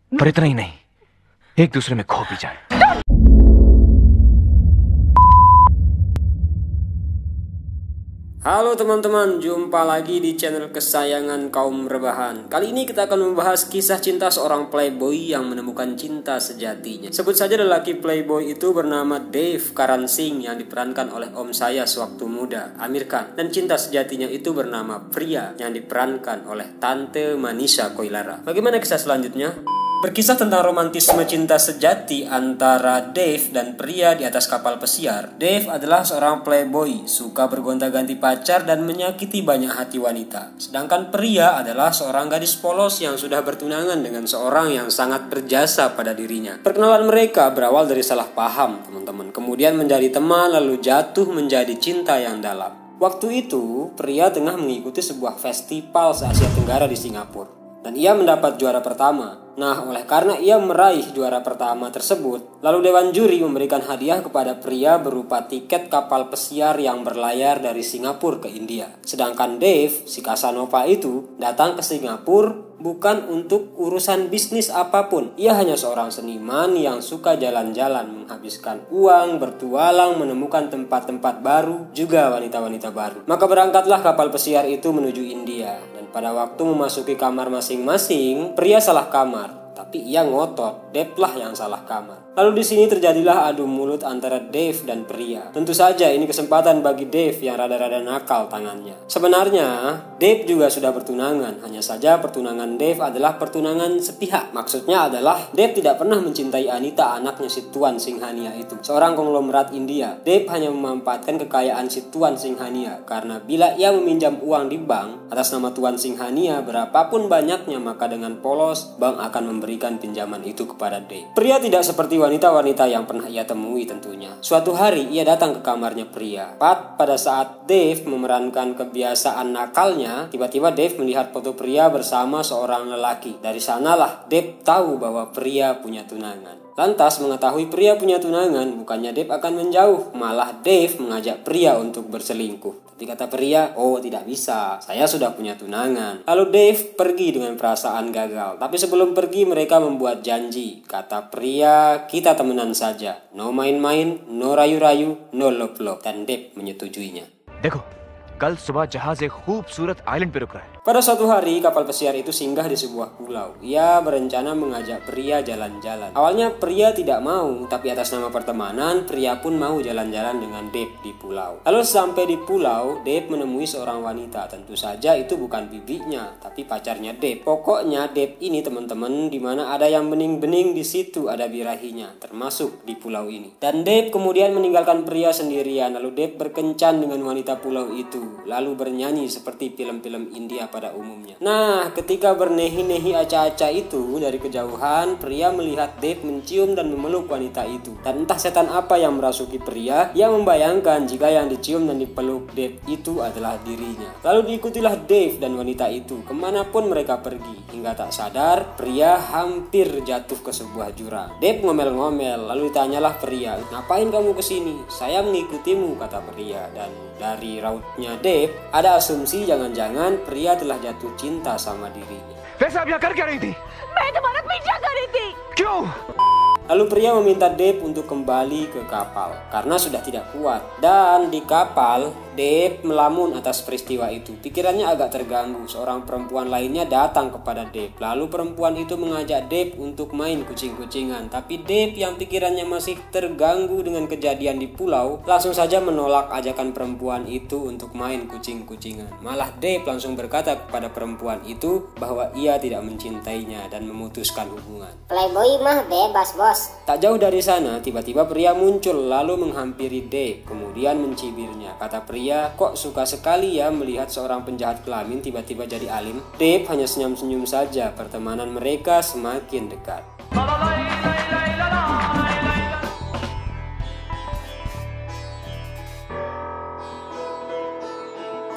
पर इतना ही नहीं, एक दूसरे में खो भी जाए। Halo teman-teman, jumpa lagi di channel kesayangan kaum rebahan. Kali ini kita akan membahas kisah cinta seorang playboy yang menemukan cinta sejatinya. Sebut saja lelaki playboy itu bernama Dave Karan Singh yang diperankan oleh om saya sewaktu muda, Amir Khan. Dan cinta sejatinya itu bernama Priya yang diperankan oleh Tante Manisha Koirala. Bagaimana kisah selanjutnya? Berkisah tentang romantisme cinta sejati antara Dave dan Priya di atas kapal pesiar. Dave adalah seorang playboy, suka bergonta-ganti pacar dan menyakiti banyak hati wanita. Sedangkan Priya adalah seorang gadis polos yang sudah bertunangan dengan seorang yang sangat berjasa pada dirinya. Perkenalan mereka berawal dari salah paham, teman-teman. Kemudian menjadi teman, lalu jatuh menjadi cinta yang dalam. Waktu itu, Priya tengah mengikuti sebuah festival se-Asia Tenggara di Singapura. Dan ia mendapat juara pertama. Nah, oleh karena ia meraih juara pertama tersebut, lalu Dewan Juri memberikan hadiah kepada Priya berupa tiket kapal pesiar yang berlayar dari Singapura ke India. Sedangkan Dave, si Casanova itu, datang ke Singapura bukan untuk urusan bisnis apapun. Ia hanya seorang seniman yang suka jalan-jalan, menghabiskan uang, bertualang, menemukan tempat-tempat baru, juga wanita-wanita baru. Maka berangkatlah kapal pesiar itu menuju India. Pada waktu memasuki kamar masing-masing, Priya salah kamar, tapi ia ngotot, Dave lah yang salah kamar. Lalu di sini terjadilah adu mulut antara Dave dan Priya. Tentu saja ini kesempatan bagi Dave yang rada-rada nakal tangannya. Sebenarnya Dave juga sudah bertunangan, hanya saja pertunangan Dave adalah pertunangan sepihak. Maksudnya adalah Dave tidak pernah mencintai Anita, anaknya si Tuan Singhania itu, seorang konglomerat India. Dave hanya memanfaatkan kekayaan si Tuan Singhania, karena bila ia meminjam uang di bank atas nama Tuan Singhania berapapun banyaknya, maka dengan polos bank akan memberikan pinjaman itu kepada Dave. Priya tidak seperti wanita-wanita yang pernah ia temui tentunya. Suatu hari ia datang ke kamarnya Priya. Pada saat Dave memerankan kebiasaan nakalnya, tiba-tiba Dave melihat foto Priya bersama seorang lelaki. Dari sanalah Dave tahu bahwa Priya punya tunangan. Lantas mengetahui Priya punya tunangan, bukannya Dave akan menjauh, malah Dave mengajak Priya untuk berselingkuh. Tapi kata Priya, oh tidak bisa, saya sudah punya tunangan. Lalu Dave pergi dengan perasaan gagal. Tapi sebelum pergi mereka membuat janji. Kata Priya, kita temenan saja. No main-main, no rayu-rayu, no love-love. Dan Dave menyetujuinya. देखो, कल सुबह जहाज एक खूबसूरत आइलैंड पे रुक रहा है। Pada suatu hari, kapal pesiar itu singgah di sebuah pulau. Ia berencana mengajak Priya jalan-jalan. Awalnya Priya tidak mau, tapi atas nama pertemanan, Priya pun mau jalan-jalan dengan Dave di pulau. Lalu sampai di pulau, Dave menemui seorang wanita. Tentu saja itu bukan bibinya, tapi pacarnya Dave. Pokoknya Dave ini teman-teman, di mana ada yang bening-bening di situ ada birahinya, termasuk di pulau ini. Dan Dave kemudian meninggalkan Priya sendirian. Lalu Dave berkencan dengan wanita pulau itu, lalu bernyanyi seperti film-film India pada umumnya. Nah, ketika bernehi-nehi aca-aca itu dari kejauhan, Priya melihat Dave mencium dan memeluk wanita itu. Dan entah setan apa yang merasuki Priya, ia membayangkan jika yang dicium dan dipeluk Dave itu adalah dirinya. Lalu diikutilah Dave dan wanita itu kemanapun mereka pergi. Hingga tak sadar, Priya hampir jatuh ke sebuah jurang. Dave ngomel-ngomel, lalu ditanyalah Priya, ngapain kamu kesini? Saya mengikutimu, kata Priya. Dan dari rautnya Dave, ada asumsi jangan-jangan Priya telah jatuh cinta sama dirinya. वैसे आप यहाँ कर क्या रही थी? मैं तुम्हारा पीछा कर रही थी। क्यों? Lalu Priya meminta Dave untuk kembali ke kapal karena sudah tidak kuat. Dan di kapal, Dave melamun atas peristiwa itu. Pikirannya agak terganggu. Seorang perempuan lainnya datang kepada Dave. Lalu perempuan itu mengajak Dave untuk main kucing-kucingan. Tapi Dave yang pikirannya masih terganggu dengan kejadian di pulau, langsung saja menolak ajakan perempuan itu untuk main kucing-kucingan. Malah Dave langsung berkata kepada perempuan itu bahwa ia tidak mencintainya dan memutuskan hubungan. Playboy mah bebas, bos. Tak jauh dari sana, tiba-tiba Priya muncul lalu menghampiri Dave, kemudian mencibirnya. Kata Priya, kok suka sekali ya melihat seorang penjahat kelamin tiba-tiba jadi alim? Dave hanya senyum-senyum saja, pertemanan mereka semakin dekat.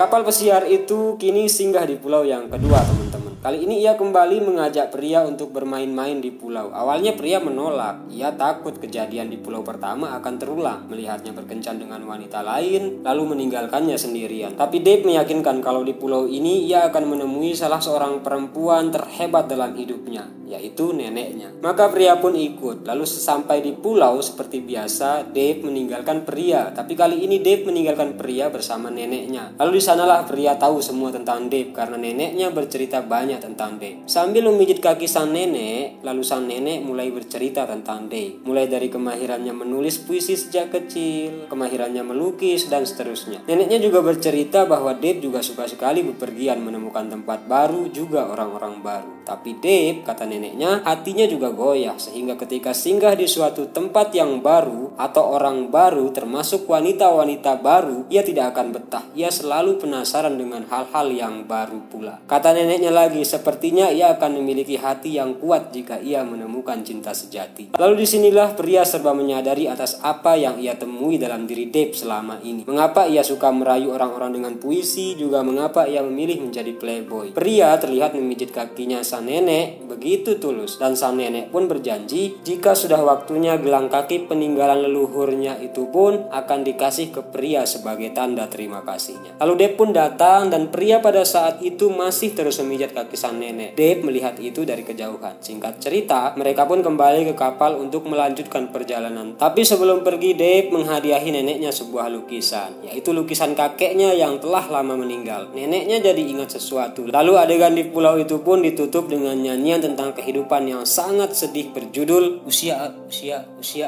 Kapal pesiar itu kini singgah di pulau yang kedua, teman-teman. Kali ini ia kembali mengajak Priya untuk bermain-main di pulau. Awalnya Priya menolak. Ia takut kejadian di pulau pertama akan terulang, melihatnya berkencan dengan wanita lain, lalu meninggalkannya sendirian. Tapi Dave meyakinkan kalau di pulau ini ia akan menemui salah seorang perempuan terhebat dalam hidupnya, yaitu neneknya. Maka pria pun ikut. Lalu sesampai di pulau seperti biasa, Dave meninggalkan pria. Tapi kali ini Dave meninggalkan pria bersama neneknya. Lalu di sanalah pria tahu semua tentang Dave karena neneknya bercerita banyak tentang Dave. Sambil memijit kaki sang nenek, lalu sang nenek mulai bercerita tentang Dave. Mulai dari kemahirannya menulis puisi sejak kecil, kemahirannya melukis, dan seterusnya. Neneknya juga bercerita bahwa Dave juga suka sekali bepergian menemukan tempat baru, juga orang-orang baru. Tapi Dave, kata neneknya, hatinya juga goyah sehingga ketika singgah di suatu tempat yang baru atau orang baru termasuk wanita-wanita baru, ia tidak akan betah. Ia selalu penasaran dengan hal-hal yang baru pula. Kata neneknya lagi, sepertinya ia akan memiliki hati yang kuat jika ia menemukan cinta sejati. Lalu disinilah pria serba menyadari atas apa yang ia temui dalam diri Dave selama ini. Mengapa ia suka merayu orang-orang dengan puisi, juga mengapa ia memilih menjadi playboy. Pria terlihat memijit kakinya sang nenek begitu tulus, dan sang nenek pun berjanji jika sudah waktunya gelang kaki peninggalan leluhurnya itu pun akan dikasih ke pria sebagai tanda terima kasihnya. Lalu Dave pun datang dan pria pada saat itu masih terus memijat kaki sang nenek. Dave melihat itu dari kejauhan. Singkat cerita, mereka pun kembali ke kapal untuk melanjutkan perjalanan. Tapi sebelum pergi, Dave menghadiahi neneknya sebuah lukisan, yaitu lukisan kakeknya yang telah lama meninggal. Neneknya jadi ingat sesuatu. Lalu adegan di pulau itu pun ditutup dengan nyanyian tentang kehidupan yang sangat sedih berjudul Usia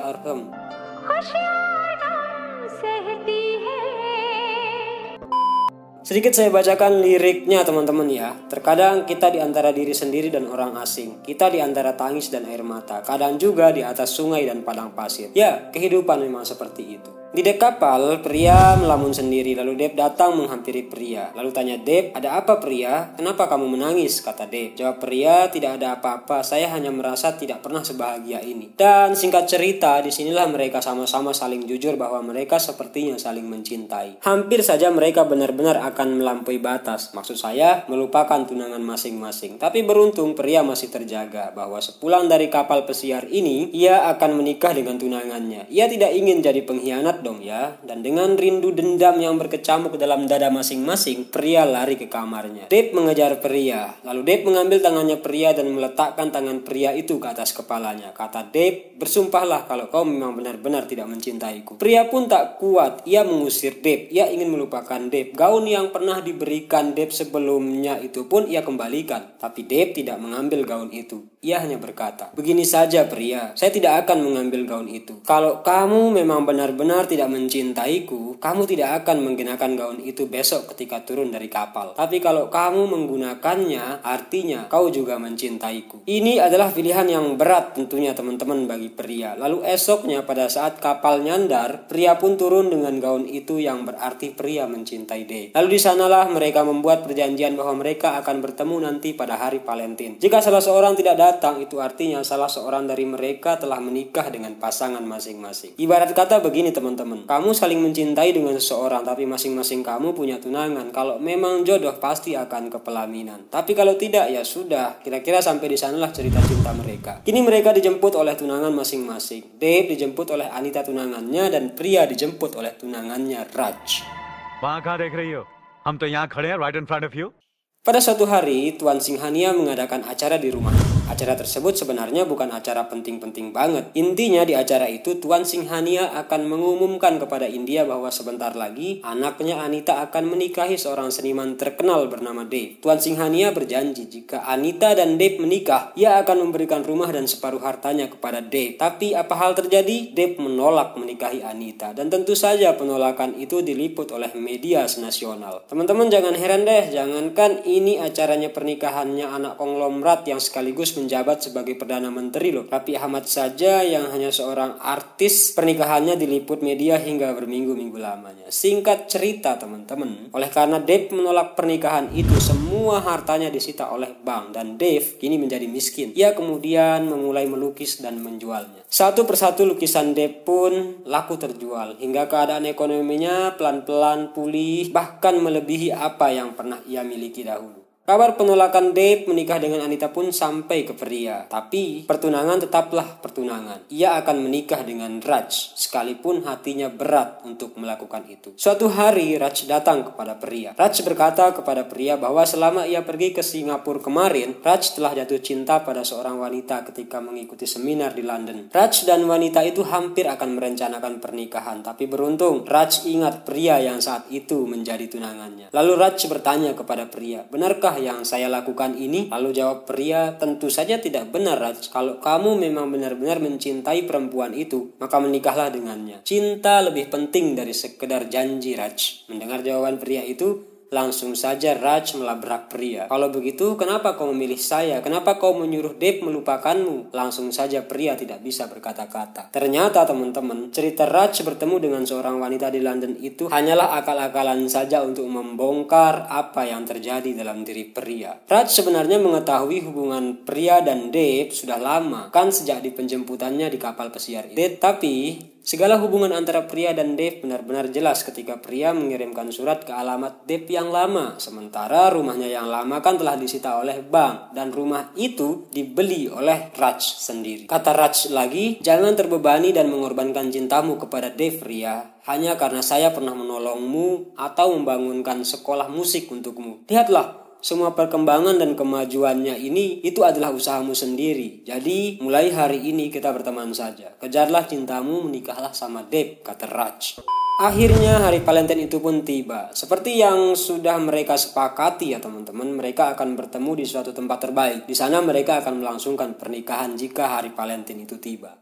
Arham. Sedikit saya bacakan liriknya teman-teman ya. Terkadang kita di antara diri sendiri dan orang asing. Kita di antara tangis dan air mata. Kadang juga di atas sungai dan padang pasir. Ya, kehidupan memang seperti itu. Di dek kapal, pria melamun sendiri. Lalu Dave datang menghampiri pria. Lalu tanya Dave, ada apa pria? Kenapa kamu menangis? Kata Dave. Jawab pria, tidak ada apa-apa. Saya hanya merasa tidak pernah sebahagia ini. Dan singkat cerita, disinilah mereka sama-sama saling jujur bahwa mereka sepertinya saling mencintai. Hampir saja mereka benar-benar akan melampaui batas. Maksud saya, melupakan tunangan masing-masing. Tapi beruntung pria masih terjaga bahwa sepulang dari kapal pesiar ini, ia akan menikah dengan tunangannya. Ia tidak ingin jadi pengkhianat dong ya. Dan dengan rindu dendam yang berkecamuk dalam dada masing-masing, pria lari ke kamarnya. Dave mengejar pria. Lalu Dave mengambil tangannya pria dan meletakkan tangan pria itu ke atas kepalanya. Kata Dave, bersumpahlah kalau kau memang benar-benar tidak mencintaiku. Pria pun tak kuat. Ia mengusir Dave. Ia ingin melupakan Dave. Gaun yang pernah diberikan Dave sebelumnya itu pun ia kembalikan. Tapi Dave tidak mengambil gaun itu. Ia hanya berkata, begini saja pria, saya tidak akan mengambil gaun itu. Kalau kamu memang benar-benar tidak mencintaiku, kamu tidak akan menggunakan gaun itu besok ketika turun dari kapal. Tapi kalau kamu menggunakannya, artinya kau juga mencintaiku. Ini adalah pilihan yang berat tentunya teman-teman bagi pria. Lalu esoknya pada saat kapal nyandar, pria pun turun dengan gaun itu yang berarti pria mencintai Dave. Lalu di sanalah mereka membuat perjanjian bahwa mereka akan bertemu nanti pada hari Valentine. Jika salah seorang tidak datang, itu artinya salah seorang dari mereka telah menikah dengan pasangan masing-masing. Ibarat kata begini teman-teman, kamu saling mencintai dengan seseorang tapi masing-masing kamu punya tunangan. Kalau memang jodoh pasti akan ke pelaminan. Tapi kalau tidak ya sudah. Kira-kira sampai di sanalah cerita cinta mereka. Kini mereka dijemput oleh tunangan masing-masing. Dave dijemput oleh Anita tunangannya dan pria dijemput oleh tunangannya Raj. वहाँ कहाँ देख रही हो? हम तो यहाँ खड़े हैं right in front of you. Pada suatu hari, Tuan Singhania mengadakan acara di rumah. Acara tersebut sebenarnya bukan acara penting-penting banget. Intinya di acara itu Tuan Singhania akan mengumumkan kepada India bahwa sebentar lagi anaknya Anita akan menikahi seorang seniman terkenal bernama Dave. Tuan Singhania berjanji jika Anita dan Dave menikah, ia akan memberikan rumah dan separuh hartanya kepada Dave. Tapi apa hal terjadi? Dave menolak menikahi Anita. Dan tentu saja penolakan itu diliput oleh media nasional. Teman-teman jangan heran deh, jangankan ini acaranya pernikahannya anak konglomerat yang sekaligus menjabat sebagai Perdana Menteri loh. Raffi Ahmad saja yang hanya seorang artis, pernikahannya diliput media hingga berminggu-minggu lamanya. Singkat cerita teman-teman, oleh karena Dave menolak pernikahan itu, semua hartanya disita oleh bank dan Dave kini menjadi miskin. Ia kemudian memulai melukis dan menjualnya. Satu persatu lukisan Dave pun laku terjual hingga keadaan ekonominya pelan-pelan pulih, bahkan melebihi apa yang pernah ia miliki dahulu. Kabar penolakan Dave menikah dengan Anita pun sampai ke pria. Tapi pertunangan tetaplah pertunangan. Ia akan menikah dengan Raj, sekalipun hatinya berat untuk melakukan itu. Suatu hari Raj datang kepada pria. Raj berkata kepada pria bahwa selama ia pergi ke Singapura kemarin, Raj telah jatuh cinta pada seorang wanita ketika mengikuti seminar di London. Raj dan wanita itu hampir akan merencanakan pernikahan, tapi beruntung Raj ingat pria yang saat itu menjadi tunangannya. Lalu Raj bertanya kepada pria, "Benarkah yang saya lakukan ini?" Lalu jawab pria, "Tentu saja tidak benar, Raj. Kalau kamu memang benar-benar mencintai perempuan itu, maka menikahlah dengannya. Cinta lebih penting dari sekedar janji, Raj." Mendengar jawaban pria itu, langsung saja Raj melabrak pria. "Kalau begitu, kenapa kau memilih saya? Kenapa kau menyuruh Dave melupakanmu?" Langsung saja pria tidak bisa berkata-kata. Ternyata teman-teman, cerita Raj bertemu dengan seorang wanita di London itu hanyalah akal-akalan saja untuk membongkar apa yang terjadi dalam diri pria. Raj sebenarnya mengetahui hubungan pria dan Dave sudah lama, kan sejak di penjemputannya di kapal pesiar itu. Tapi segala hubungan antara pria dan Dave benar-benar jelas ketika pria mengirimkan surat ke alamat Dave yang lama. Sementara rumahnya yang lama kan telah disita oleh bank dan rumah itu dibeli oleh Raj sendiri. Kata Raj lagi, "Jangan terbebani dan mengorbankan cintamu kepada Dave, Ria, hanya karena saya pernah menolongmu atau membangunkan sekolah musik untukmu. Lihatlah, semua perkembangan dan kemajuannya itu adalah usahamu sendiri. Jadi mulai hari ini kita berteman saja. Kejarlah cintamu, menikahlah sama Dave," kata Raj. Akhirnya hari Valentine itu pun tiba. Seperti yang sudah mereka sepakati ya teman-teman, mereka akan bertemu di suatu tempat terbaik. Di sana mereka akan melangsungkan pernikahan jika hari Valentine itu tiba.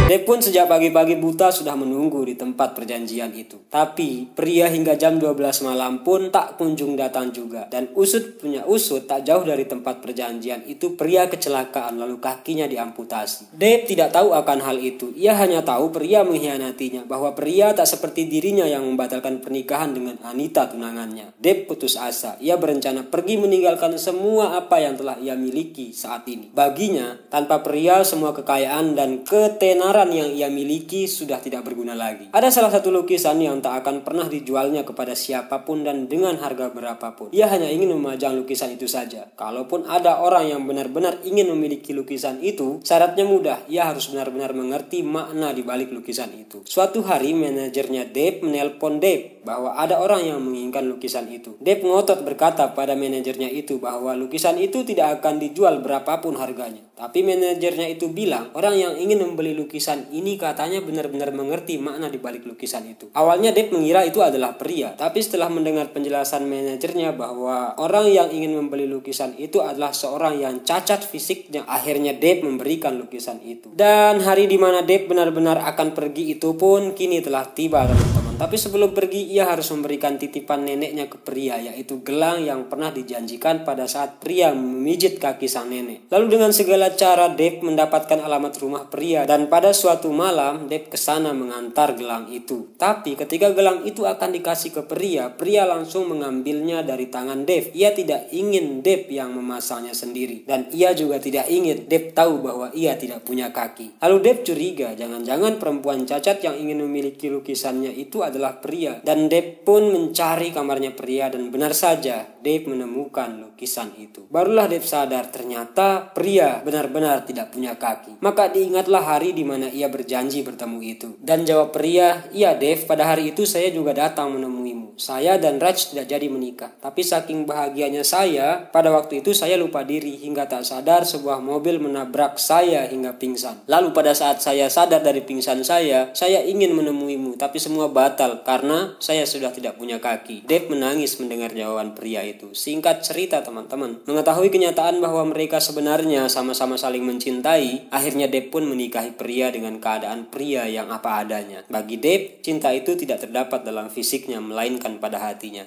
Dave pun sejak pagi-pagi buta sudah menunggu di tempat perjanjian itu. Tapi pria hingga jam 12 malam pun tak kunjung datang juga. Dan usut punya usut, tak jauh dari tempat perjanjian itu pria kecelakaan lalu kakinya diamputasi. Dave tidak tahu akan hal itu. Ia hanya tahu pria mengkhianatinya, bahwa pria tak seperti dirinya yang membatalkan pernikahan dengan Anita tunangannya. Dave putus asa. Ia berencana pergi meninggalkan semua apa yang telah ia miliki saat ini. Baginya, tanpa pria semua kekayaan dan ketenaran yang ia miliki sudah tidak berguna lagi. Ada salah satu lukisan yang tak akan pernah dijualnya kepada siapapun dan dengan harga berapapun. Ia hanya ingin memajang lukisan itu saja. Kalaupun ada orang yang benar-benar ingin memiliki lukisan itu, syaratnya mudah. Ia harus benar-benar mengerti makna di balik lukisan itu. Suatu hari manajernya Dave menelpon Dave bahwa ada orang yang menginginkan lukisan itu. Dave ngotot berkata pada manajernya itu bahwa lukisan itu tidak akan dijual berapapun harganya. Tapi manajernya itu bilang, orang yang ingin membeli lukisan ini katanya benar-benar mengerti makna di balik lukisan itu. Awalnya Dave mengira itu adalah pria, tapi setelah mendengar penjelasan manajernya bahwa orang yang ingin membeli lukisan itu adalah seorang yang cacat fisiknya, akhirnya Dave memberikan lukisan itu. Dan hari di mana Dave benar-benar akan pergi itu pun kini telah tiba, teman-teman. Tapi sebelum pergi ia harus memberikan titipan neneknya ke pria, yaitu gelang yang pernah dijanjikan pada saat pria memijit kaki sang nenek. Lalu dengan segala cara Dave mendapatkan alamat rumah pria, dan pada suatu malam Dave kesana mengantar gelang itu. Tapi ketika gelang itu akan dikasih ke pria, pria langsung mengambilnya dari tangan Dave. Ia tidak ingin Dave yang memasangnya sendiri, dan ia juga tidak ingin Dave tahu bahwa ia tidak punya kaki. Lalu Dave curiga, jangan-jangan perempuan cacat yang ingin memiliki lukisannya itu adalah pria. Dan Dave pun mencari kamarnya pria, dan benar saja Dave menemukan lukisan itu. Barulah Dave sadar ternyata pria benar-benar tidak punya kaki. Maka diingatlah hari di mana ia berjanji bertemu itu. Dan jawab pria, "Iya Dave, pada hari itu saya juga datang menemuimu. Saya dan Raj tidak jadi menikah. Tapi saking bahagianya saya, pada waktu itu saya lupa diri hingga tak sadar sebuah mobil menabrak saya hingga pingsan. Lalu pada saat saya sadar dari pingsan saya ingin menemuimu, tapi semua batal karena saya sudah tidak punya kaki." Dave menangis mendengar jawaban pria itu. Singkat cerita teman-teman, mengetahui kenyataan bahwa mereka sebenarnya sama-sama saling mencintai, akhirnya Dave pun menikahi pria dengan keadaan pria yang apa adanya. Bagi Dave, cinta itu tidak terdapat dalam fisiknya, melainkan pada hatinya.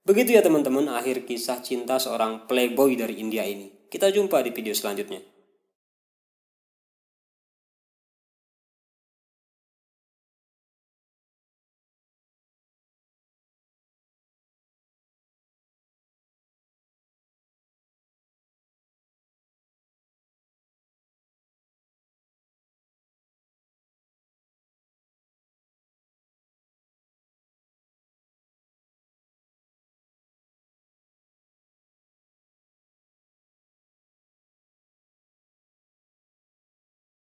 Begitu ya teman-teman, akhir kisah cinta seorang playboy dari India ini. Kita jumpa di video selanjutnya.